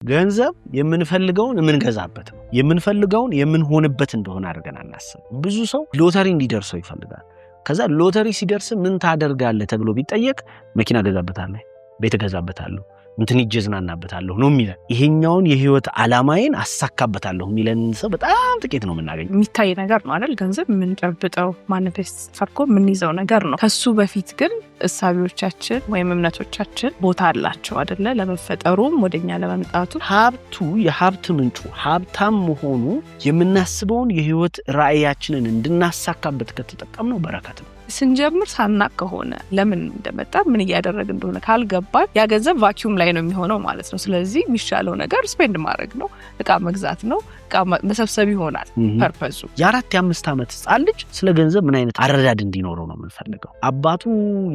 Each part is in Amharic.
ገንዘብ የምንፈልገውን የምንገዛበት ነው የምንፈልገውን የምንሆንበት እንደሆነ አድርገን አናስብ። ብዙ ሰው ሎተሪ እንዲደርሰው ይፈልጋል። ከዛ ሎተሪ ሲደርስ ምን ታደርጋለህ ተብሎ ቢጠየቅ መኪና ገዛበታለሁ፣ ቤት ገዛበታለሁ፣ እንትን ይጀዝናናበታለሁ ነው የሚለው። ይሄኛውን የህይወት ዓላማዬን አሳካበታለሁ የሚለን ሰው በጣም ጥቂት ነው የምናገኘው። የሚታይ ነገር ነው አይደል? ገንዘብ የምንጨብጠው ማኒፌስት ፈርኮ የምንይዘው ነገር ነው። ከሱ በፊት ግን እሳቢዎቻችን ወይም እምነቶቻችን ቦታ አላቸው አይደለ? ለመፈጠሩም ወደኛ ለመምጣቱ ሀብቱ የሀብት ምንጩ ሀብታም መሆኑ የምናስበውን የህይወት ራእያችንን እንድናሳካበት ከተጠቀምነው በረከት ነው። ስንጀምር ሳናቅ ከሆነ ለምን እንደመጣ ምን እያደረግ እንደሆነ ካልገባን ያ ገንዘብ ቫኪዩም ላይ ነው የሚሆነው ማለት ነው። ስለዚህ የሚሻለው ነገር ስፔንድ ማድረግ ነው፣ እቃ መግዛት ነው፣ እቃ መሰብሰብ ይሆናል ፐርፐዙ። የ4-5 ዓመት ህጻን ልጅ ስለ ገንዘብ ምን አይነት አረዳድ እንዲኖረው ነው የምንፈልገው? አባቱ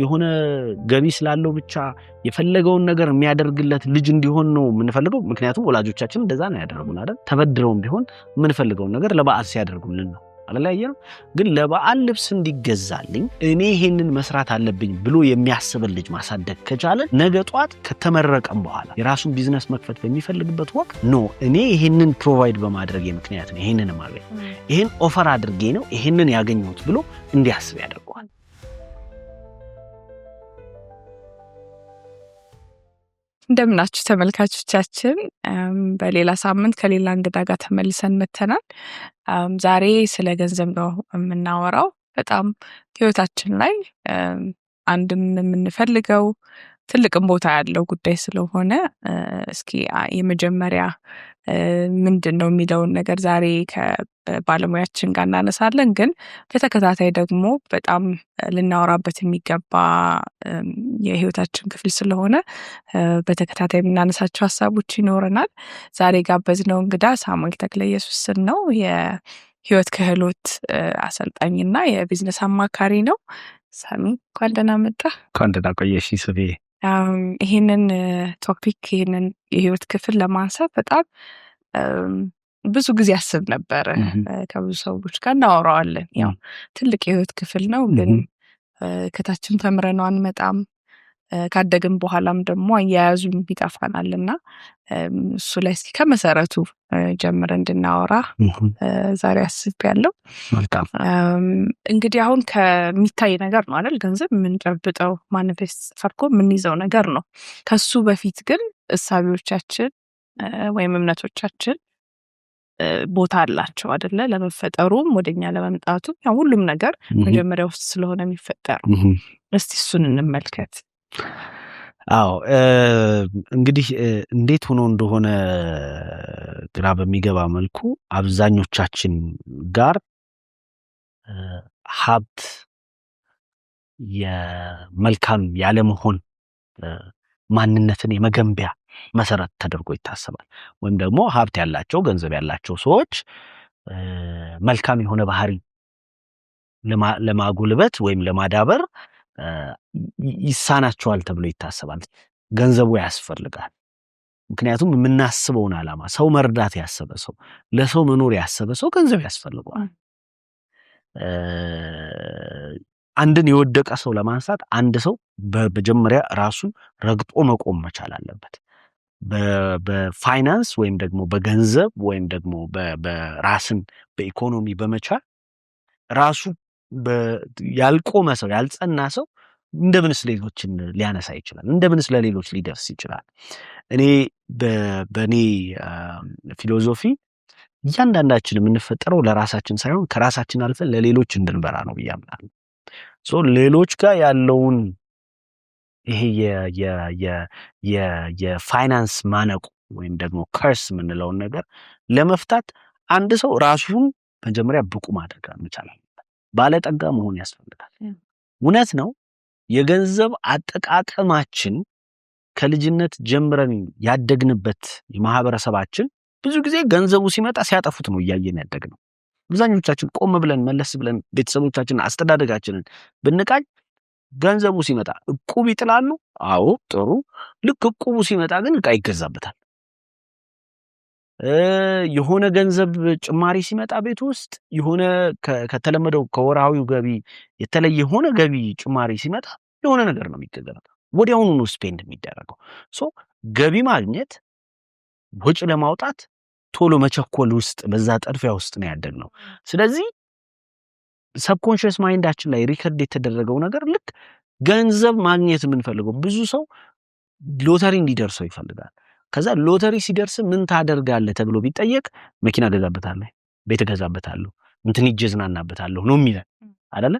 የሆነ ገቢ ስላለው ብቻ የፈለገውን ነገር የሚያደርግለት ልጅ እንዲሆን ነው የምንፈልገው። ምክንያቱም ወላጆቻችን እንደዛ ነው ያደረጉን አይደል? ተበድረውም ቢሆን የምንፈልገውን ነገር ለበዓል ሲያደርጉልን ነው አለላየም። ግን ለበዓል ልብስ እንዲገዛልኝ እኔ ይሄንን መስራት አለብኝ ብሎ የሚያስብ ልጅ ማሳደግ ከቻለ ነገ ጧት ከተመረቀም በኋላ የራሱን ቢዝነስ መክፈት በሚፈልግበት ወቅት እኔ ይሄንን ፕሮቫይድ በማድረግ ምክንያት ነው ይሄንን ማለት ይሄን ኦፈር አድርጌ ነው ይሄንን ያገኘሁት ብሎ እንዲያስብ ያደርገዋል። እንደምናችሁ ተመልካቾቻችን፣ በሌላ ሳምንት ከሌላ እንግዳ ጋር ተመልሰን መተናል። ዛሬ ስለ ገንዘብ ነው የምናወራው። በጣም ህይወታችን ላይ አንድም የምንፈልገው ትልቅም ቦታ ያለው ጉዳይ ስለሆነ እስኪ የመጀመሪያ ምንድነው የሚለውን ነገር ዛሬ ከባለሙያችን ጋር እናነሳለን። ግን በተከታታይ ደግሞ በጣም ልናወራበት የሚገባ የህይወታችን ክፍል ስለሆነ በተከታታይ የምናነሳቸው ሀሳቦች ይኖረናል። ዛሬ ጋበዝነው እንግዳ ሳሙኤል ተክለኢየሱስን ነው። የህይወት ክህሎት አሰልጣኝና የቢዝነስ አማካሪ ነው። ሳሚ እንኳን ደህና መጣ። እንኳን ደህና ቆየሽ ሱቤ። ይሄንን ቶፒክ ይሄንን የህይወት ክፍል ለማንሳት በጣም ብዙ ጊዜ አስብ ነበር። ከብዙ ሰዎች ጋር እናወራዋለን። ያው ትልቅ የህይወት ክፍል ነው፣ ግን ከታችን ተምረነው አንመጣም። ካደግን በኋላም ደግሞ አያያዙም ይጠፋናልና እሱ ላይ እስኪ ከመሰረቱ ጀምረን እንድናወራ ዛሬ አስቤያለሁ። መልካም። እንግዲህ አሁን ከሚታይ ነገር ነው አይደል? ገንዘብ የምንጨብጠው ማኒፌስት ፈርኮ የምንይዘው ነገር ነው። ከሱ በፊት ግን እሳቢዎቻችን ወይም እምነቶቻችን ቦታ አላቸው አይደለ? ለመፈጠሩም ወደኛ ለመምጣቱ ሁሉም ነገር መጀመሪያ ውስጥ ስለሆነ የሚፈጠረው። እስቲ እሱን እንመልከት። አዎ እንግዲህ እንዴት ሆኖ እንደሆነ ግራ በሚገባ መልኩ አብዛኞቻችን ጋር ሀብት የመልካም ያለመሆን ማንነትን የመገንቢያ መሰረት ተደርጎ ይታሰባል። ወይም ደግሞ ሀብት ያላቸው ገንዘብ ያላቸው ሰዎች መልካም የሆነ ባህሪ ለማጎልበት ወይም ለማዳበር ይሳናቸዋል ተብሎ ይታሰባል። ገንዘቡ ያስፈልጋል። ምክንያቱም የምናስበውን ዓላማ ሰው መርዳት ያሰበ ሰው፣ ለሰው መኖር ያሰበ ሰው ገንዘብ ያስፈልገዋል። አንድን የወደቀ ሰው ለማንሳት አንድ ሰው በመጀመሪያ ራሱ ረግጦ መቆም መቻል አለበት። በፋይናንስ ወይም ደግሞ በገንዘብ ወይም ደግሞ በራስን በኢኮኖሚ በመቻል ራሱ ያልቆመ ሰው ያልጸና ሰው እንደምንስ ሌሎችን ሊያነሳ ይችላል? እንደምንስ ለሌሎች ሊደርስ ይችላል? እኔ በኔ ፊሎሶፊ እያንዳንዳችን የምንፈጠረው ለራሳችን ሳይሆን ከራሳችን አልፈን ለሌሎች እንድንበራ ነው ብያምናለሁ። ሌሎች ጋር ያለውን ይሄ የፋይናንስ ማነቁ ወይም ደግሞ ከርስ የምንለውን ነገር ለመፍታት አንድ ሰው ራሱን መጀመሪያ ብቁ ማድረግ ይቻላል። ባለጠጋ መሆን ያስፈልጋል። እውነት ነው። የገንዘብ አጠቃቀማችን ከልጅነት ጀምረን ያደግንበት የማህበረሰባችን ብዙ ጊዜ ገንዘቡ ሲመጣ ሲያጠፉት ነው እያየን ያደግነው። አብዛኞቻችን ቆም ብለን መለስ ብለን ቤተሰቦቻችንን አስተዳደጋችንን ብንቃኝ ገንዘቡ ሲመጣ እቁብ ይጥላሉ። አዎ ጥሩ። ልክ እቁቡ ሲመጣ ግን እቃ ይገዛበታል። የሆነ ገንዘብ ጭማሪ ሲመጣ ቤት ውስጥ የሆነ ከተለመደው ከወራዊው ገቢ የተለየ የሆነ ገቢ ጭማሪ ሲመጣ የሆነ ነገር ነው የሚገዛው። ወዲያውኑ ነው ስፔንድ የሚደረገው። ገቢ ማግኘት ወጪ ለማውጣት ቶሎ መቸኮል ውስጥ በዛ ጠርፊያ ውስጥ ነው ያደግነው። ስለዚህ ሰብኮንሺየስ ማይንዳችን ላይ ሪከርድ የተደረገው ነገር ልክ ገንዘብ ማግኘት የምንፈልገው ብዙ ሰው ሎተሪ እንዲደርሰው ይፈልጋል። ከዛ ሎተሪ ሲደርስ ምን ታደርጋለህ ተብሎ ቢጠየቅ መኪና ገዛበታለሁ፣ ቤት ገዛበታለሁ፣ እንትን ይጀዝናናበታለሁ ነው የሚለን አይደለ?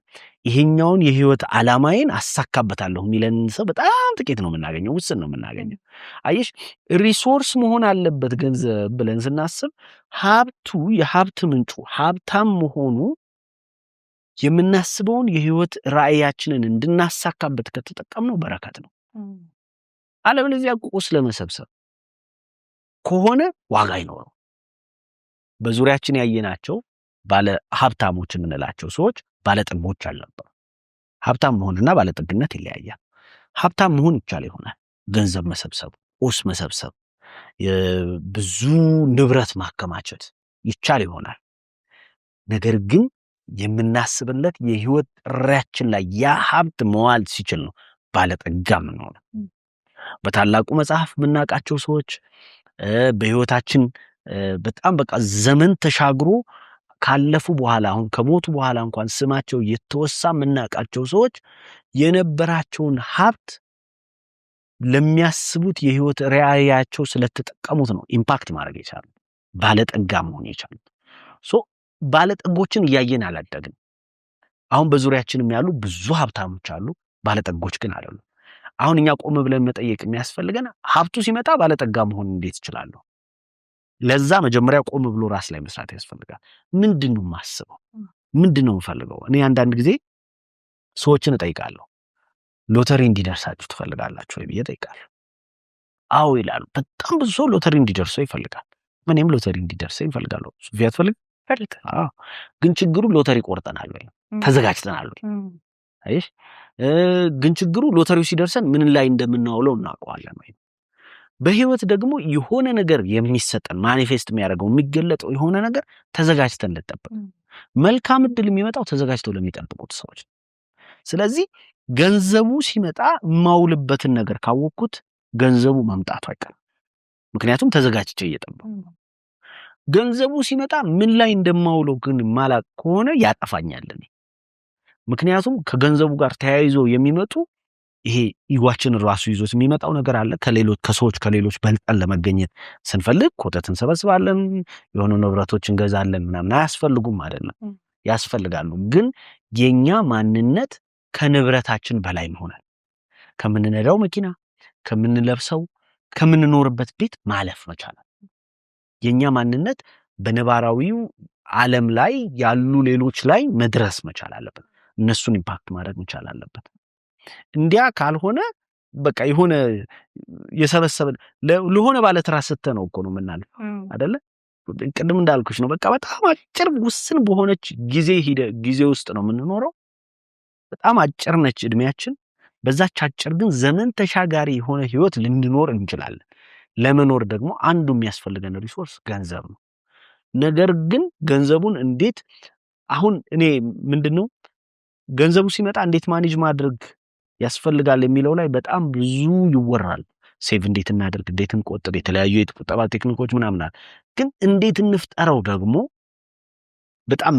ይሄኛውን የህይወት ዓላማዬን አሳካበታለሁ የሚለን ሰው በጣም ጥቂት ነው የምናገኘው፣ ውስን ነው የምናገኘው። አየሽ፣ ሪሶርስ መሆን አለበት ገንዘብ ብለን ስናስብ ሀብቱ የሀብት ምንጩ ሀብታም መሆኑ የምናስበውን የህይወት ራዕያችንን እንድናሳካበት ከተጠቀምነው በረከት ነው። አለበለዚያ ቁስ ለመሰብሰብ ከሆነ ዋጋ አይኖረው። በዙሪያችን ያየናቸው ባለ ሀብታሞች የምንላቸው ሰዎች ባለጠጎች አልነበሩ። ሀብታም መሆንና ባለጠግነት ይለያያል። ሀብታም መሆን ይቻል ይሆናል፣ ገንዘብ መሰብሰብ፣ ቁስ መሰብሰብ፣ ብዙ ንብረት ማከማቸት ይቻል ይሆናል። ነገር ግን የምናስብለት የህይወት ጥሪያችን ላይ ያ ሀብት መዋል ሲችል ነው ባለጠጋ የምንሆነው። በታላቁ መጽሐፍ የምናውቃቸው ሰዎች በህይወታችን በጣም በቃ ዘመን ተሻግሮ ካለፉ በኋላ አሁን ከሞቱ በኋላ እንኳን ስማቸው የተወሳ የምናውቃቸው ሰዎች የነበራቸውን ሀብት ለሚያስቡት የህይወት ራዕያቸው ስለተጠቀሙት ነው ኢምፓክት ማድረግ የቻሉት፣ ባለጠጋ መሆን የቻሉት። ባለጠጎችን እያየን አላደግን። አሁን በዙሪያችንም ያሉ ብዙ ሀብታሞች አሉ፣ ባለጠጎች ግን አይደሉም። አሁን እኛ ቆም ብለን መጠየቅ የሚያስፈልገን ሀብቱ ሲመጣ ባለጠጋ መሆን እንዴት እችላለሁ? ለዛ መጀመሪያ ቆም ብሎ ራስ ላይ መስራት ያስፈልጋል። ምንድነው የማስበው? ምንድነው የምፈልገው? እኔ አንዳንድ ጊዜ ሰዎችን እጠይቃለሁ፣ ሎተሪ እንዲደርሳችሁ ትፈልጋላችሁ ወይ ብዬ እጠይቃለሁ። አዎ ይላሉ። በጣም ብዙ ሰው ሎተሪ እንዲደርሰው ይፈልጋል። እኔም ሎተሪ እንዲደርሰው ይፈልጋለሁ። ሶፊያ ትፈልግ? አዎ። ግን ችግሩ ሎተሪ ቆርጠናል ወይ? ተዘጋጅተናል ወይ? አይሽ ግን ችግሩ ሎተሪው ሲደርሰን ምን ላይ እንደምናውለው እናውቀዋለን ወይ? በህይወት ደግሞ የሆነ ነገር የሚሰጠን ማኒፌስት የሚያደርገው የሚገለጠው የሆነ ነገር ተዘጋጅተን ልጠብቅ። መልካም እድል የሚመጣው ተዘጋጅተው ለሚጠብቁት ሰዎች። ስለዚህ ገንዘቡ ሲመጣ የማውልበትን ነገር ካወቅኩት ገንዘቡ መምጣቱ አይቀርም። ምክንያቱም ተዘጋጅቼ እየጠበቅኩ። ገንዘቡ ሲመጣ ምን ላይ እንደማውለው ግን ማላቅ ከሆነ ያጠፋኛል። ምክንያቱም ከገንዘቡ ጋር ተያይዞ የሚመጡ ይሄ ኢጓችን ራሱ ይዞት የሚመጣው ነገር አለ። ከሰዎች ከሌሎች በልጠን ለመገኘት ስንፈልግ ኮተት እንሰበስባለን፣ የሆኑ ንብረቶች እንገዛለን፣ ምናምን አያስፈልጉም አይደለም፣ ያስፈልጋሉ። ግን የኛ ማንነት ከንብረታችን በላይ መሆናል። ከምንነዳው መኪና፣ ከምንለብሰው፣ ከምንኖርበት ቤት ማለፍ መቻል። የኛ ማንነት በነባራዊው ዓለም ላይ ያሉ ሌሎች ላይ መድረስ መቻል አለበት። እነሱን ኢምፓክት ማድረግ መቻል አለበት። እንዲያ ካልሆነ በቃ የሆነ የሰበሰበን ለሆነ ባለ ትራስ ስተነው እኮ ነው የምናልፈው አይደለ? ቅድም እንዳልኩሽ ነው። በቃ በጣም አጭር ውስን በሆነች ጊዜ ውስጥ ነው የምንኖረው። በጣም አጭር ነች እድሜያችን። በዛች አጭር ግን ዘመን ተሻጋሪ የሆነ ህይወት ልንኖር እንችላለን። ለመኖር ደግሞ አንዱ የሚያስፈልገን ሪሶርስ ገንዘብ ነው። ነገር ግን ገንዘቡን እንዴት አሁን እኔ ምንድነው ገንዘቡ ሲመጣ እንዴት ማኔጅ ማድረግ ያስፈልጋል የሚለው ላይ በጣም ብዙ ይወራል። ሴቭ እንዴት እናደርግ፣ እንዴት እንቆጥብ፣ የተለያዩ የቁጠባ ቴክኒኮች ምናምን አለ። ግን እንዴት እንፍጠረው ደግሞ በጣም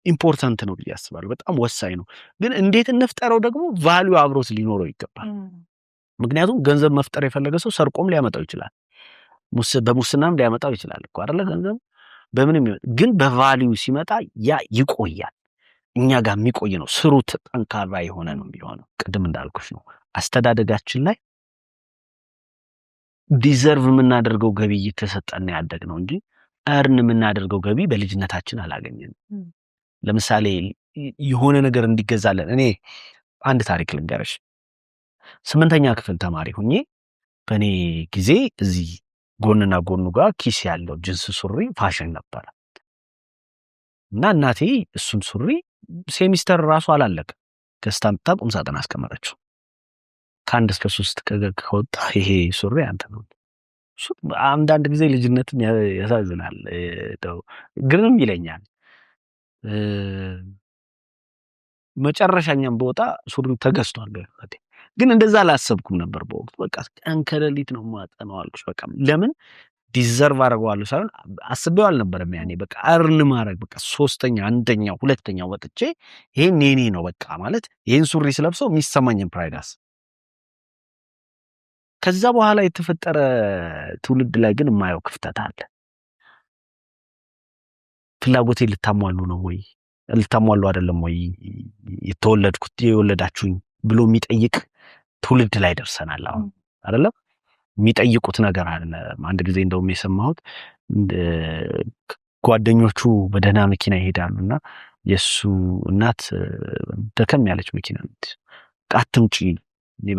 ኢምፖርታንት ነው ብዬ አስባለሁ። በጣም ወሳኝ ነው። ግን እንዴት እንፍጠረው ደግሞ ቫልዩ አብሮት ሊኖረው ይገባል። ምክንያቱም ገንዘብ መፍጠር የፈለገ ሰው ሰርቆም ሊያመጣው ይችላል፣ በሙስናም ሊያመጣው ይችላል እኮ አይደለ? ገንዘብ በምንም ግን በቫልዩ ሲመጣ ያ ይቆያል። እኛ ጋር የሚቆይ ነው። ስሩ ጠንካራ የሆነ ነው የሚሆነው። ቅድም እንዳልኩሽ ነው አስተዳደጋችን ላይ ዲዘርቭ የምናደርገው ገቢ እየተሰጠን ያደግነው እንጂ እርን የምናደርገው ገቢ በልጅነታችን አላገኘንም። ለምሳሌ የሆነ ነገር እንዲገዛለን እኔ አንድ ታሪክ ልንገርሽ። 8ኛ ክፍል ተማሪ ሆኜ በእኔ ጊዜ እዚህ ጎንና ጎኑ ጋር ኪስ ያለው ጅንስ ሱሪ ፋሽን ነበር እና እናቴ እሱን ሱሪ ሴሚስተር ራሱ አላለቀ ከስታምጣ ቁም ሳጥን አስቀመጠችው። ከ1 እስከ 3 ከወጣ ይሄ ሱሪ አንተ ነው። አንዳንድ ጊዜ ልጅነትም ያሳዝናል፣ ግርም ይለኛል። መጨረሻኛም በወጣ ሱሪው ተገዝቷል። ግን እንደዛ አላሰብኩም ነበር በወቅቱ። በቃ ቀን ከሌሊት ነው ማጠናው አልኩሽ። በቃ ለምን ዲዘርቭ አደርገዋለሁ ሳይሆን አስቤው አልነበረም ያኔ በቃ እርን ማድረግ በቃ ሶስተኛ አንደኛው ሁለተኛው ወጥቼ ይሄን የኔ ነው በቃ ማለት ይሄን ሱሪ ስለብሰው የሚሰማኝን ፕራይዳስ ከዛ በኋላ የተፈጠረ ትውልድ ላይ ግን የማየው ክፍተት አለ። ፍላጎቴ ልታሟሉ ነው ወይ ልታሟሉ አይደለም ወይ የተወለድኩት የወለዳችሁኝ ብሎ የሚጠይቅ ትውልድ ላይ ደርሰናል አሁን አይደለም የሚጠይቁት ነገር አለ። አንድ ጊዜ እንደውም የሰማሁት ጓደኞቹ በደህና መኪና ይሄዳሉና የሱ እናት ደከም ያለች መኪና ነች። አትምጪ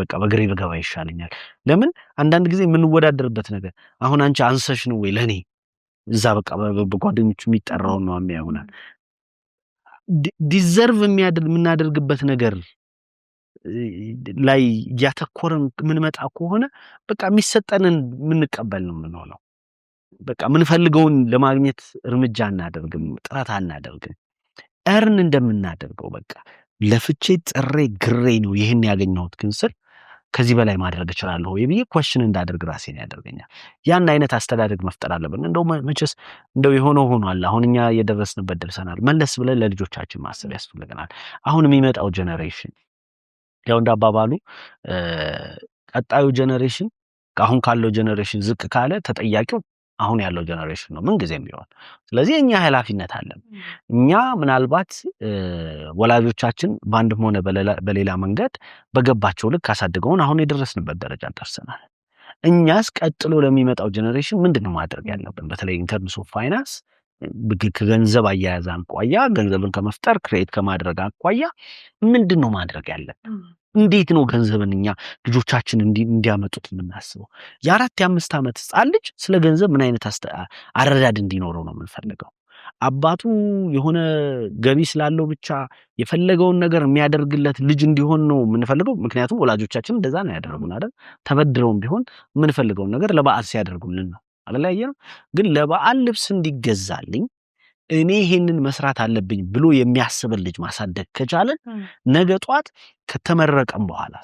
በቃ በግሬ በገባ ይሻለኛል። ለምን አንዳንድ ጊዜ የምንወዳደርበት ነገር አሁን አንቺ አንሰሽ ነው ወይ ለኔ እዛ በቃ በጓደኞቹ የሚጠራው ነው የሚያውናል ዲዘርቭ የምናደርግበት ነገር ላይ ያተኮረን ምን መጣ ከሆነ በቃ የሚሰጠንን ምንቀበል ነው የምንሆነው። በቃ ምንፈልገውን ለማግኘት እርምጃ እናደርግም ጥረት አናደርግም። እርን እንደምናደርገው በቃ ለፍቼ ጥሬ ግሬ ነው ይሄን ያገኘሁት ግን ስል ከዚህ በላይ ማድረግ እችላለሁ ወይ ብዬ ኳስችን እንዳደርግ ራሴን ያደርገኛል። ያን አይነት አስተዳደግ መፍጠር አለብን። እንደው መቼስ እንደው የሆነው ሆኗል። አሁን እኛ የደረስንበት ደርሰናል። መለስ ብለን ለልጆቻችን ማሰብ ያስፈልገናል። አሁን የሚመጣው ጀነሬሽን ያው እንዳባባሉ ቀጣዩ ጀነሬሽን አሁን ካለው ጀነሬሽን ዝቅ ካለ ተጠያቂው አሁን ያለው ጀነሬሽን ነው ምን ጊዜም ቢሆን። ስለዚህ እኛ ኃላፊነት አለን። እኛ ምናልባት ወላጆቻችን በአንድም ሆነ በሌላ መንገድ በገባቸው ልክ አሳድገውን አሁን የደረስንበት ደረጃ ደርሰናል። እኛስ ቀጥሎ ለሚመጣው ጀነሬሽን ምንድነው ማድረግ ያለብን? በተለይ ኢንተርምስ ኦፍ ፋይናንስ ከገንዘብ አያያዝ አኳያ ገንዘብን ከመፍጠር ክሬት ከማድረግ አኳያ ምንድነው ማድረግ ያለብን? እንዴት ነው ገንዘብን እኛ ልጆቻችን እንዲያመጡት የምናስበው? የ4 የ5 ዓመት ህፃን ልጅ ስለ ገንዘብ ምን አይነት አረዳድ እንዲኖረው ነው የምንፈልገው? አባቱ የሆነ ገቢ ስላለው ብቻ የፈለገውን ነገር የሚያደርግለት ልጅ እንዲሆን ነው የምንፈልገው? ምክንያቱም ወላጆቻችን እንደዛ ነው ያደረጉን አይደል? ተበድረውም ቢሆን የምንፈልገውን ነገር ለበዓል ሲያደርጉልን ነው አይደል? ግን ለበዓል ልብስ እንዲገዛልኝ እኔ ይሄንን መስራት አለብኝ ብሎ የሚያስብ ልጅ ማሳደግ ከቻለን ነገ ጧት ከተመረቀም በኋላ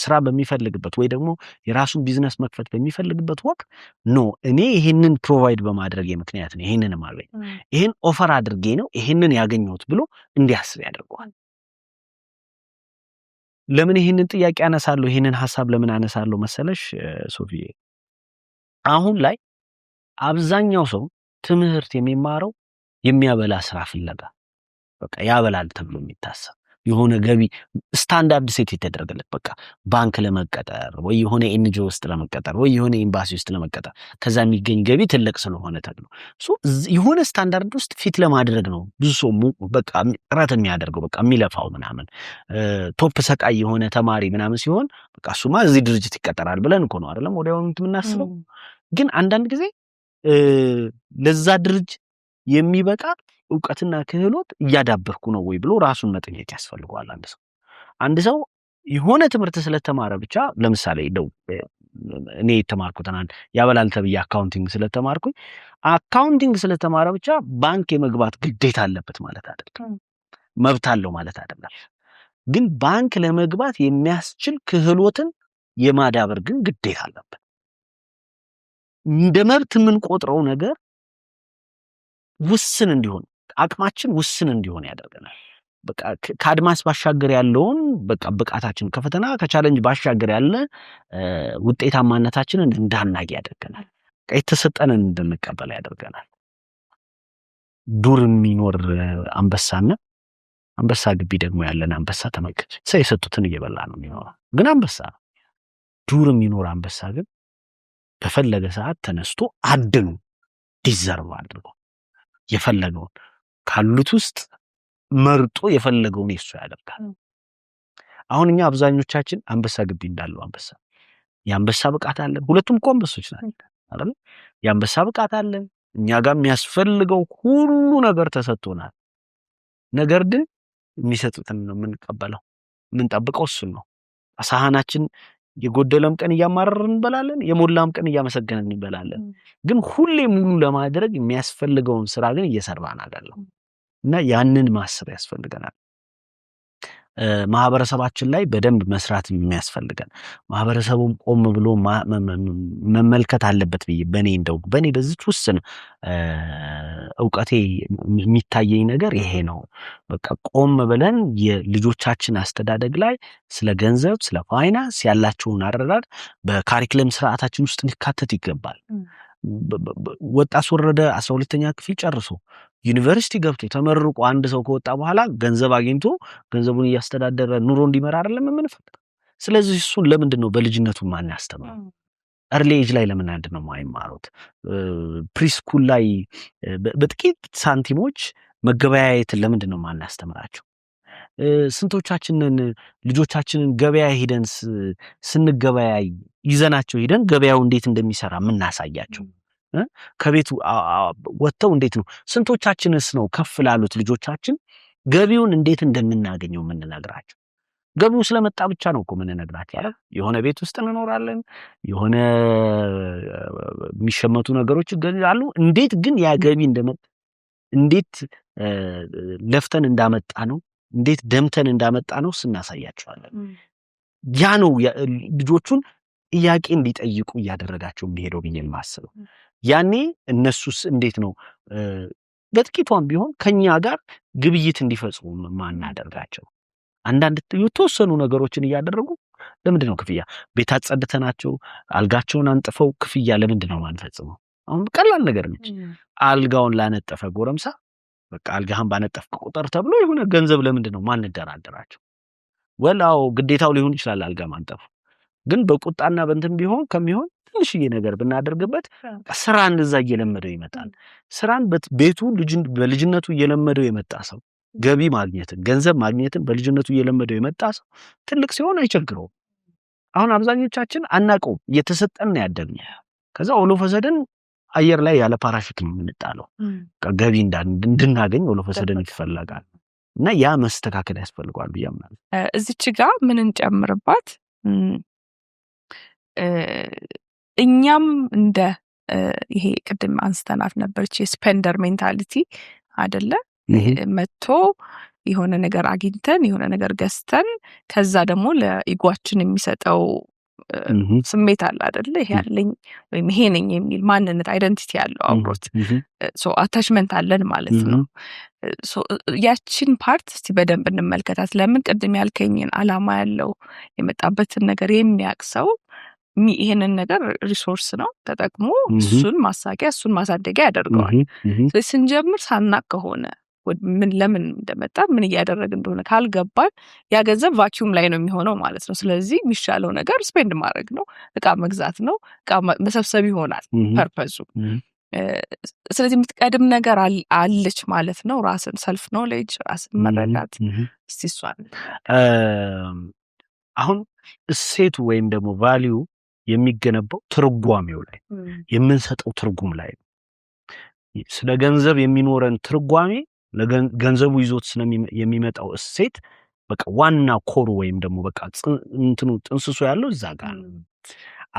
ስራ በሚፈልግበት ወይ ደግሞ የራሱን ቢዝነስ መክፈት በሚፈልግበት ወቅት ኖ እኔ ይሄንን ፕሮቫይድ በማድረግ ምክንያት ነው ይሄንን ማድረግ ይሄን ኦፈር አድርጌ ነው ይሄንን ያገኘሁት ብሎ እንዲያስብ ያደርገዋል። ለምን ይሄንን ጥያቄ አነሳለሁ? ይሄንን ሐሳብ ለምን አነሳለሁ መሰለሽ ሶፊዬ? አሁን ላይ አብዛኛው ሰው ትምህርት የሚማረው የሚያበላ ስራ ፍለጋ በቃ ያበላል ተብሎ የሚታሰብ የሆነ ገቢ ስታንዳርድ ሴት የተደረገለት በቃ ባንክ ለመቀጠር ወይ የሆነ ኤንጂኦ ውስጥ ለመቀጠር ወይ የሆነ ኤምባሲ ውስጥ ለመቀጠር ከዛ የሚገኝ ገቢ ትልቅ ስለሆነ ተብሎ የሆነ ስታንዳርድ ውስጥ ፊት ለማድረግ ነው ብዙ ሰው በቃ ጥረት የሚያደርገው በቃ የሚለፋው ምናምን ቶፕ ሰቃይ የሆነ ተማሪ ምናምን ሲሆን በቃ እሱማ እዚህ ድርጅት ይቀጠራል ብለን እኮ ነው አይደለም ወዲያውኑ የምናስበው። ግን አንዳንድ ጊዜ ለዛ ድርጅት የሚበቃ ዕውቀትና ክህሎት እያዳበርኩ ነው ወይ ብሎ ራሱን መጠየቅ ያስፈልጋል። አንድ ሰው የሆነ ትምህርት ስለተማረ ብቻ ለምሳሌ እኔ የተማርኩትን ያበላል ተብዬ አካውንቲንግ ስለተማርኩኝ አካውንቲንግ ስለተማረ ብቻ ባንክ የመግባት ግዴታ አለበት ማለት አይደለም፣ መብት አለው ማለት አይደለም። ግን ባንክ ለመግባት የሚያስችል ክህሎትን የማዳበር ግን ግዴታ አለበት። እንደ መብት የምንቆጥረው ነገር ውስን እንዲሆን አቅማችን ውስን እንዲሆን ያደርገናል። በቃ ከአድማስ ባሻገር ያለውን በቃ ብቃታችን ከፈተና ከቻሌንጅ ባሻገር ያለ ውጤታማነታችንን እንዳናግ ያደርገናል። የተሰጠንን እንድንቀበል ያደርገናል። ዱር የሚኖር አንበሳና አንበሳ ግቢ ደግሞ ያለን አንበሳ ተመልከች። ሰው የሰጡትን እየበላ ነው የሚኖረው፣ ግን አንበሳ ነው። ዱር የሚኖር አንበሳ ግን በፈለገ ሰዓት ተነስቶ አድኑ ዲዘርቭ አድርጎ የፈለገውን ካሉት ውስጥ መርጦ የፈለገውን እሱ ያደርጋል። አሁን እኛ አብዛኞቻችን አንበሳ ግቢ እንዳለው አንበሳ የአንበሳ ብቃት አለን። ሁለቱም እኮ አንበሶች ናቸው አይደል? የአንበሳ ብቃት አለን። እኛ ጋር የሚያስፈልገው ሁሉ ነገር ተሰጥቶናል። ነገር ግን የሚሰጡትን ነው የምንቀበለው፣ የምንጠብቀው እሱን ነው። ሳህናችን የጎደለም ቀን እያማረርን እንበላለን፣ የሞላም ቀን እያመሰገንን እንበላለን። ግን ሁሌ ሙሉ ለማድረግ የሚያስፈልገውን ስራ ግን እየሰራን አይደለም። እና ያንን ማሰብ ያስፈልገናል። ማህበረሰባችን ላይ በደንብ መስራት የሚያስፈልገን ማህበረሰቡም ቆም ብሎ መመልከት አለበት ብዬ በኔ በዚች ውስን እውቀቴ የሚታየኝ ነገር ይሄ ነው። በቃ ቆም ብለን የልጆቻችን አስተዳደግ ላይ ስለ ገንዘብ ስለ ፋይናንስ ያላቸውን አረዳድ በካሪክለም ስርዓታችን ውስጥ ሊካተት ይገባል። ወጣት ወረደ 12ኛ ክፍል ጨርሶ ዩኒቨርሲቲ ገብቶ ተመርቆ አንድ ሰው ከወጣ በኋላ ገንዘብ አግኝቶ ገንዘቡን እያስተዳደረ ኑሮ እንዲመራ አይደለም የምንፈልገው። ስለዚህ እሱን ለምንድን ነው በልጅነቱ ማን ያስተምረው? እርሊ ኤጅ ላይ ለምን አንድ ነው የማይማሩት? ፕሪስኩል ላይ በጥቂት ሳንቲሞች መገበያየትን ለምንድን ነው ማን ያስተምራቸው? ስንቶቻችንን ልጆቻችንን ገበያ ሄደን ስንገበያይ ይዘናቸው ሄደን ገበያው እንዴት እንደሚሰራ ምናሳያቸው? ከቤቱ ወጥተው እንዴት ነው? ስንቶቻችንስ ነው ከፍ ላሉት ልጆቻችን ገቢውን እንዴት እንደምናገኘው የምንነግራቸው? ገቢው ስለመጣ ብቻ ነው እኮ የምንነግራቸው አይደል? የሆነ ቤት ውስጥ እንኖራለን፣ የሆነ የሚሸመቱ ነገሮች ይገዛሉ። እንዴት ግን ያ ገቢ እንደመጣ እንዴት ለፍተን እንዳመጣ ነው እንዴት ደምተን እንዳመጣ ነው ስናሳያቸዋለን። ያ ነው ልጆቹን ጥያቄ እንዲጠይቁ እያደረጋቸው የሚሄደው ብዬ የማስበው። ያኔ እነሱስ እንዴት ነው በጥቂቷም ቢሆን ከኛ ጋር ግብይት እንዲፈጽሙ ማናደርጋቸው? አንዳንድ የተወሰኑ ነገሮችን እያደረጉ ለምንድን ነው ክፍያ ቤት አጸድተናቸው አልጋቸውን አንጥፈው ክፍያ ለምንድን ነው ማንፈጽመው? አሁን ቀላል ነገር ነች። አልጋውን ላነጠፈ ጎረምሳ በቃ አልጋህን ባነጠፍክ ቁጥር ተብሎ የሆነ ገንዘብ ለምንድን ነው ማንደራደራቸው? ወላው ግዴታው ሊሆን ይችላል አልጋ ማንጠፉ፣ ግን በቁጣና በእንትን ቢሆን ከሚሆን ትንሽዬ ነገር ብናደርግበት ስራን እንደዛ እየለመደው ይመጣል። ስራን ቤቱ በልጅነቱ እየለመደው የመጣ ሰው ገቢ ማግኘትን ገንዘብ ማግኘትን በልጅነቱ እየለመደው የመጣ ሰው ትልቅ ሲሆን አይቸግረውም። አሁን አብዛኞቻችን አናውቀውም፣ እየተሰጠን ነው ያደግነው። ከዛ ኦሎፈሰደን አየር ላይ ያለ ፓራሹት ነው የምንጣለው። ገቢ እንድናገኝ ኦሎፈሰደን ይፈለጋል እና ያ መስተካከል ያስፈልጋል ብዬ አምናለሁ። እዚች ጋር ምን እንጨምርባት? እኛም እንደ ይሄ ቅድም አንስተናት ነበርች የስፔንደር ሜንታሊቲ አይደለ? መጥቶ የሆነ ነገር አግኝተን የሆነ ነገር ገዝተን ከዛ ደግሞ ለኢጓችን የሚሰጠው ስሜት አለ አይደለ? ይሄ ያለኝ ወይም ይሄ ነኝ የሚል ማንነት አይደንቲቲ ያለው አብሮት አታችመንት አለን ማለት ነው። ያችን ፓርት እስቲ በደንብ እንመልከታት። ለምን ቅድም ያልከኝን አላማ ያለው የመጣበትን ነገር የሚያውቅ ሰው ይሄንን ነገር ሪሶርስ ነው ተጠቅሞ እሱን ማሳቂያ እሱን ማሳደጊያ ያደርገዋል። ስለዚህ ስንጀምር ሳናቅ ከሆነ ምን ለምን እንደመጣ ምን እያደረግ እንደሆነ ካልገባን ያ ገንዘብ ቫኪዩም ላይ ነው የሚሆነው ማለት ነው። ስለዚህ የሚሻለው ነገር ስፔንድ ማድረግ ነው፣ እቃ መግዛት ነው፣ እቃ መሰብሰብ ይሆናል ፐርፐዙ። ስለዚህ የምትቀድም ነገር አለች ማለት ነው። ራስን ሰልፍ ኖሌጅ ራስን መረዳት። እስቲ እሷን አሁን እሴቱ ወይም ደግሞ ቫልዩ የሚገነባው ትርጓሜው ላይ የምንሰጠው ትርጉም ላይ ነው። ስለ ገንዘብ የሚኖረን ትርጓሜ ለገንዘቡ ይዞት የሚመጣው እሴት በቃ ዋና ኮሩ ወይም ደግሞ በቃ እንትኑ ጥንስሱ ያለው እዛ ጋር ነው።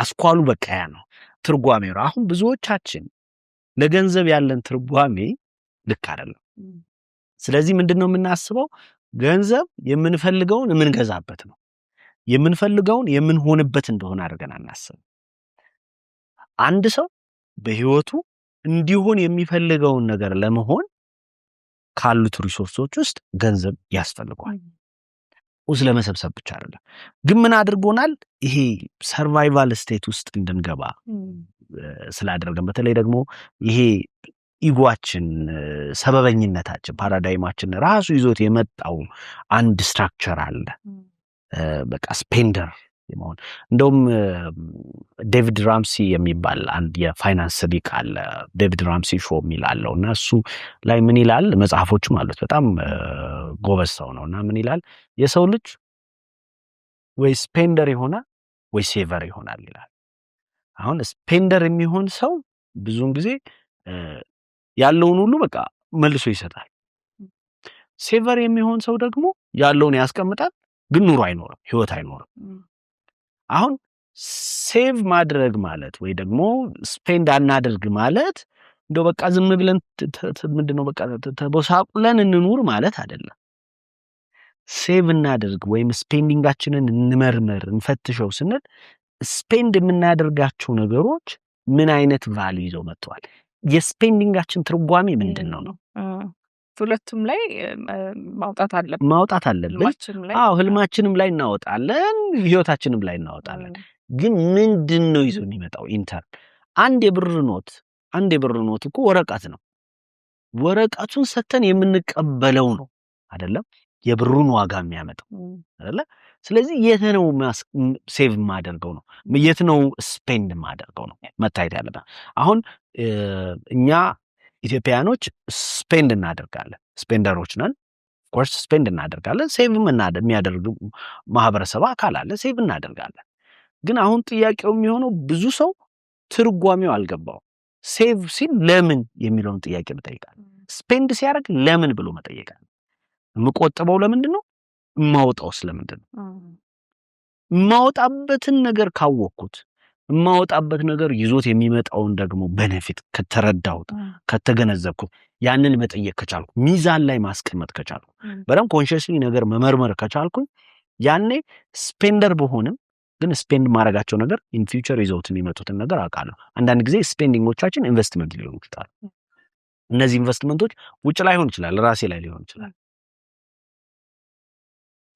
አስኳሉ በቃ ያ ነው ትርጓሜው። አሁን ብዙዎቻችን ለገንዘብ ያለን ትርጓሜ ልክ አይደለም። ስለዚህ ምንድነው የምናስበው? ገንዘብ የምንፈልገውን የምንገዛበት ነው፣ የምንፈልገውን የምንሆንበት እንደሆነ አድርገን አናስብ። አንድ ሰው በህይወቱ እንዲሆን የሚፈልገውን ነገር ለመሆን ካሉት ሪሶርሶች ውስጥ ገንዘብ ያስፈልጋል። ለመሰብሰብ ብቻ አይደለም። ግን ምን አድርጎናል? ይሄ ሰርቫይቫል ስቴት ውስጥ እንድንገባ ስላደረገን፣ በተለይ ደግሞ ይሄ ኢጓችን ሰበበኝነታችን ፓራዳይማችን ራሱ ይዞት የመጣው አንድ ስትራክቸር አለ። በቃ ስፔንደር የመሆን እንደውም ዴቪድ ራምሲ የሚባል አንድ የፋይናንስ ሊቅ አለ። ዴቪድ ራምሲ ሾው የሚላለው እና እሱ ላይ ምን ይላል? መጽሐፎችም አሉት። በጣም ጎበዝ ሰው ነው። እና ምን ይላል? የሰው ልጅ ወይ ስፔንደር ይሆናል ወይ ሴቨር ይሆናል ይላል። አሁን ስፔንደር የሚሆን ሰው ብዙውን ጊዜ ያለውን ሁሉ በቃ መልሶ ይሰጣል። ሴቨር የሚሆን ሰው ደግሞ ያለውን ያስቀምጣል፣ ግን ኑሮ አይኖርም፣ ህይወት አይኖርም። አሁን ሴቭ ማድረግ ማለት ወይ ደግሞ ስፔንድ አናደርግ ማለት እንደው በቃ ዝም ብለን ምንድነው በቃ ተቦሳቁለን እንኑር ማለት አይደለም። ሴቭ እናድርግ ወይም ስፔንዲንጋችንን እንመርምር እንፈትሸው ስንል ስፔንድ የምናደርጋቸው ነገሮች ምን አይነት ቫልዩ ይዘው መጥተዋል? የስፔንዲንጋችን ትርጓሜ ምንድነው ነው? ሁለቱም ላይ ማውጣት አለብን። ህልማችንም ላይ እናወጣለን፣ ህይወታችንም ላይ እናወጣለን። ግን ምንድነው ይዞ የሚመጣው ኢንተርን? አንድ የብር ኖት እኮ ወረቀት ነው። ወረቀቱን ሰተን የምንቀበለው ነው አይደለም? የብሩን ዋጋ የሚያመጣው አይደለ? ስለዚህ የት ነው ሴቭ ማደርገው ነው? የት ነው ስፔንድ ማደርገው ነው መታየት ያለበት። አሁን እኛ ኢትዮጵያኖች ስፔንድ እናደርጋለን፣ ስፔንደሮች ነን። ኮርስ ስፔንድ እናደርጋለን። ሴቭ የሚያደርግ ማህበረሰብ አካል አለ፣ ሴቭ እናደርጋለን። ግን አሁን ጥያቄው የሚሆነው ብዙ ሰው ትርጓሜው አልገባው። ሴቭ ሲል ለምን የሚለውን ጥያቄ መጠየቃል። ስፔንድ ሲያደርግ ለምን ብሎ መጠየቃል። የምቆጥበው ለምንድን ነው? የማወጣው ስለምንድን ነው? የማወጣበትን ነገር ካወቅኩት፣ የማወጣበት ነገር ይዞት የሚመጣውን ደግሞ ቤኔፊት ከተረዳሁት፣ ከተገነዘብኩት፣ ያንን መጠየቅ ከቻልኩ፣ ሚዛን ላይ ማስቀመጥ ከቻልኩ፣ በደንብ ኮንሺየስሊ ነገር መመርመር ከቻልኩኝ፣ ያኔ ስፔንደር በሆንም ግን ስፔንድ ማድረጋቸው ነገር ኢን ፊውቸር ይዘውት የሚመጡትን ነገር አውቃለሁ። አንዳንድ ጊዜ ስፔንዲንጎቻችን ኢንቨስትመንት ሊሆኑ ይችላሉ። እነዚህ ኢንቨስትመንቶች ውጭ ላይ ሊሆን ይችላል፣ ራሴ ላይ ሊሆን ይችላል።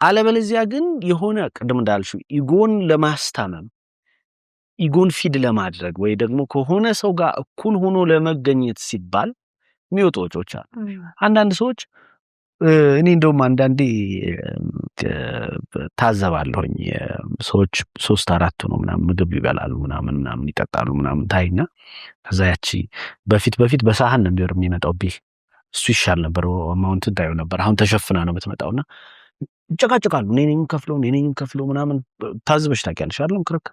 አለበለዚያ ግን የሆነ ቅድም እንዳልሽው ኢጎን ለማስታመም፣ ኢጎን ፊድ ለማድረግ ወይ ደግሞ ከሆነ ሰው ጋር እኩል ሆኖ ለመገኘት ሲባል የሚወጡ ወጪዎች አሉ። አንዳንድ ሰዎች እኔ እንደውም አንዳንዴ ታዘባለሁኝ፣ ሰዎች 3-4 ነው ምናምን ምግብ ይበላሉ ምናምን ይጠጣሉ ምናምን ታይና፣ ከዛ ያቺ በፊት በሳህን ነው የሚመጣው ቢህ እሱ ይሻል ነበር፣ አማውንት ታዩ ነበር። አሁን ተሸፍና ነው የምትመጣውና ይጨቃጨቃሉ። እኔ ነኝ ከፍለው ምናምን ታዝበሽ ታውቂያለሽ አይደል? ክርክ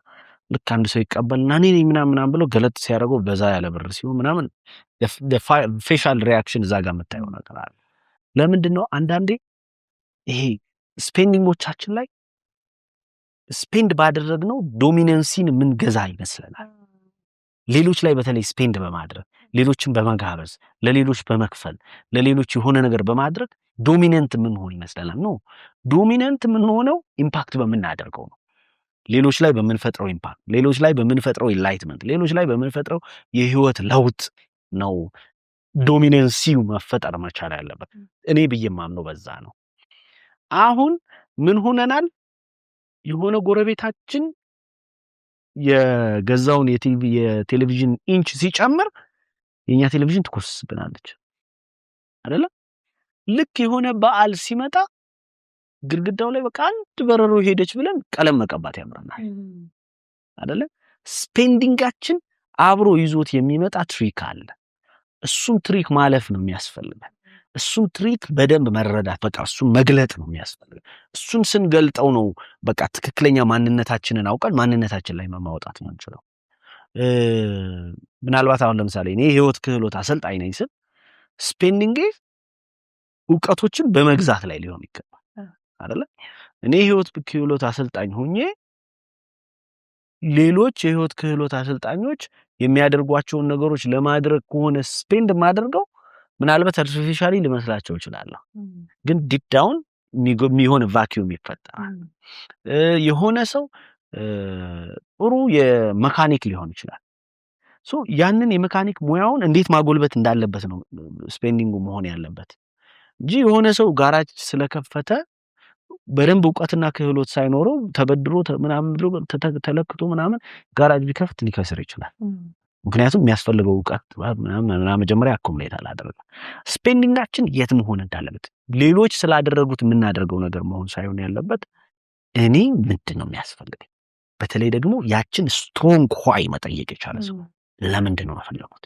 ልክ አንድ ሰው ይቀበልና እኔ ነኝ ምናምን ብሎ ገለጥ ሲያደርገው በዛ ያለ ብር ሲሆን ምናምን ፌሻል ሪያክሽን እዛ ጋር የምታየው ነገር አለ። ለምንድን ነው አንዳንዴ ይሄ ስፔንዲንጎቻችን ላይ ስፔንድ ባደረግነው ዶሚነንሲን የምንገዛ ይመስለናል። ሌሎች ላይ በተለይ ስፔንድ በማድረግ ሌሎችን በመጋበዝ ለሌሎች በመክፈል ለሌሎች የሆነ ነገር በማድረግ ዶሚነንት የምንሆን ይመስለናል። ነው ዶሚነንት የምንሆነው ኢምፓክት በምናደርገው ነው። ሌሎች ላይ በምንፈጥረው ኢምፓክት፣ ሌሎች ላይ በምንፈጥረው ኢንላይትመንት፣ ሌሎች ላይ በምንፈጥረው የህይወት ለውጥ ነው ዶሚነንሲው መፈጠር መቻል ያለበት። እኔ ብዬ ማምነው በዛ ነው። አሁን ምን ሆነናል? የሆነ ጎረቤታችን የገዛውን የቴሌቪዥን ኢንች ሲጨምር የኛ ቴሌቪዥን ትኮስስብናለች አይደለ? ልክ የሆነ በዓል ሲመጣ ግድግዳው ላይ በቃ አንድ በረሮ ሄደች ብለን ቀለም መቀባት ያምረናል አይደለ? ስፔንዲንጋችን አብሮ ይዞት የሚመጣ ትሪክ አለ። እሱን ትሪክ ማለፍ ነው የሚያስፈልገን። እሱን ትሪክ በደንብ መረዳት፣ በቃ እሱን መግለጥ ነው የሚያስፈልገን። እሱን ስንገልጠው ነው በቃ ትክክለኛ ማንነታችንን አውቀን ማንነታችን ላይ ማውጣት ነው እንችላለን። ምናልባት አሁን ለምሳሌ እኔ የህይወት ክህሎት አሰልጣኝ ነኝ ስል ስፔንዲንግ ዕውቀቶችን በመግዛት ላይ ሊሆን ይገባል አይደለ? እኔ የህይወት ክህሎት አሰልጣኝ ሆኜ ሌሎች የህይወት ክህሎት አሰልጣኞች የሚያደርጓቸውን ነገሮች ለማድረግ ከሆነ ስፔንድ ማድረገው ምናልባት አርቲፊሻሊ ሊመስላቸው ይችላል፣ ግን ዲፕ ዳውን የሚሆን ቫኪዩም ይፈጠራል። የሆነ ሰው ጥሩ የመካኒክ ሊሆን ይችላል። ሶ ያንን የመካኒክ ሙያውን እንዴት ማጎልበት እንዳለበት ነው ስፔንዲንጉ መሆን ያለበት እንጂ የሆነ ሰው ጋራጅ ስለከፈተ በደንብ ዕውቀትና ክህሎት ሳይኖረው ተበድሮ ምናምን ብሎ ተለክቶ ምናምን ጋራጅ ቢከፍት ሊከስር ይችላል። ምክንያቱም የሚያስፈልገው ዕውቀት ምናምን መጀመሪያ አኮሙሌት አላደረገም። ስፔንዲንጋችን የት መሆን እንዳለበት ሌሎች ስላደረጉት የምናደርገው ነገር መሆን ሳይሆን ያለበት እኔ ምንድን ነው የሚያስፈልገኝ። በተለይ ደግሞ ያችን ስትሮንግ ዋይ መጠየቅ የቻለ ሰው ለምንድን ነው የፈለጉት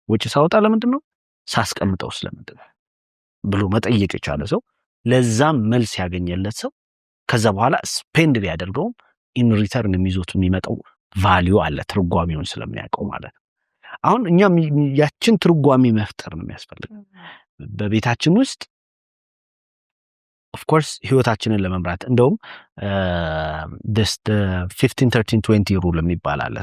ወጪ ሳወጣ ለምንድን ነው ሳስቀምጠው ስለምንድን ነው ብሎ መጠየቅ የቻለ ሰው ለዛም መልስ ያገኘለት ሰው ከዛ በኋላ ስፔንድ ቢያደርገው ኢን ሪተርን የሚዞት የሚመጣው ቫልዩ አለ፣ ትርጓሜውን ስለሚያውቀው ማለት ነው። አሁን እኛ ያችን ትርጓሜ መፍጠር ነው የሚያስፈልገው በቤታችን ውስጥ ኦፍ ኮርስ ህይወታችንን ለመምራት። እንደውም this 15-13-20 ሩል የሚባል አለ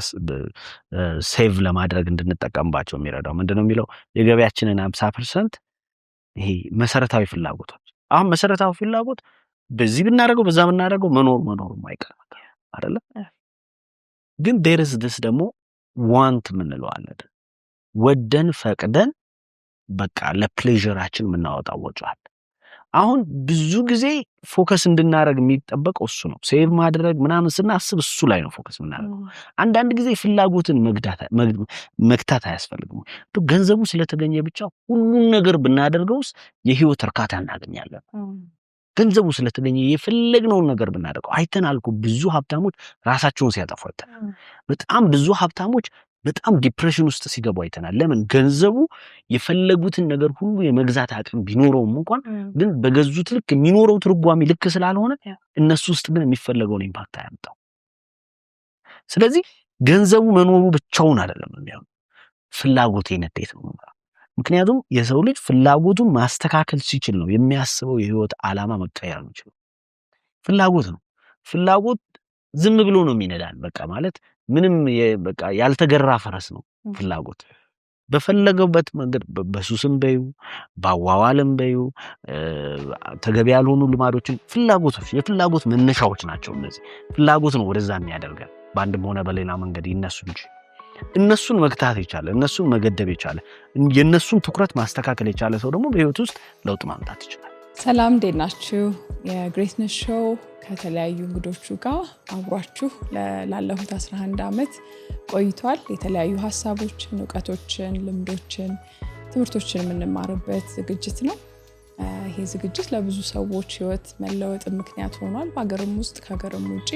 ሴቭ ለማድረግ እንድንጠቀምባቸው የሚረዳው ምንድነው የሚለው የገቢያችንን 50% ይሄ መሰረታዊ ፍላጎቶች። አሁን መሰረታዊ ፍላጎት በዚህ ብናደርገው በዛ ብናደርገው መኖር ማይቀር አይደለ? ግን there is this ደግሞ want ምንለው አለ ወደን ፈቅደን በቃ ለፕሌዠራችን የምናወጣው ወጪ አለ። አሁን ብዙ ጊዜ ፎከስ እንድናደርግ የሚጠበቀው እሱ ነው። ሴቭ ማድረግ ምናምን ስናስብ እሱ ላይ ነው ፎከስ የምናደርገው። አንዳንድ ጊዜ ፍላጎትን መግታት አያስፈልግም። ገንዘቡ ስለተገኘ ብቻ ሁሉን ነገር ብናደርገውስ የህይወት እርካታ እናገኛለን። ገንዘቡ ስለተገኘ የፈለግነውን ነገር ብናደርገው አይተናል እኮ ብዙ ሀብታሞች ራሳቸውን ሲያጠፉ አይተናል። በጣም ብዙ ሀብታሞች በጣም ዲፕሬሽን ውስጥ ሲገቡ አይተናል። ለምን? ገንዘቡ የፈለጉትን ነገር ሁሉ የመግዛት አቅም ቢኖረውም እንኳን ግን በገዙት ልክ የሚኖረው ትርጓሜ ልክ ስላልሆነ እነሱ ውስጥ ግን የሚፈለገውን ኢምፓክት አያመጣው። ስለዚህ ገንዘቡ መኖሩ ብቻውን አይደለም የሚሆነው፣ ፍላጎቴን እንዴት ነው? ምክንያቱም የሰው ልጅ ፍላጎቱን ማስተካከል ሲችል ነው የሚያስበው የህይወት ዓላማ መቀየር የሚችለው። ፍላጎት ነው። ፍላጎት ዝም ብሎ ነው የሚነዳን። በቃ ማለት ምንም በቃ ያልተገራ ፈረስ ነው ፍላጎት። በፈለገበት መንገድ በሱስም በዩ ባዋዋልም በዩ ተገቢ ያልሆኑ ልማዶችን ፍላጎቶች የፍላጎት መነሻዎች ናቸው እነዚህ። ፍላጎት ነው ወደዛ የሚያደርገን በአንድም ሆነ በሌላ መንገድ ይነሱ እንጂ እነሱን መግታት የቻለ እነሱን መገደብ የቻለ የነሱን ትኩረት ማስተካከል የቻለ ሰው ደግሞ በህይወት ውስጥ ለውጥ ማምጣት ይችላል። ሰላም እንዴት ናችሁ? የግሬትነስ ሾው ከተለያዩ እንግዶቹ ጋር አብሯችሁ ላለፉት 11 ዓመት ቆይቷል። የተለያዩ ሀሳቦችን፣ እውቀቶችን፣ ልምዶችን፣ ትምህርቶችን የምንማርበት ዝግጅት ነው። ይሄ ዝግጅት ለብዙ ሰዎች ህይወት መለወጥ ምክንያት ሆኗል፣ በሀገርም ውስጥ ከሀገርም ውጪ።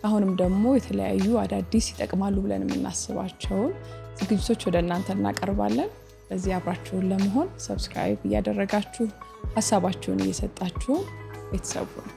አሁንም ደግሞ የተለያዩ አዳዲስ ይጠቅማሉ ብለን የምናስባቸውን ዝግጅቶች ወደ እናንተ እናቀርባለን። በዚህ አብራችሁን ለመሆን ሰብስክራይብ እያደረጋችሁ ሀሳባችሁን እየሰጣችሁ ቤተሰቡ ነው።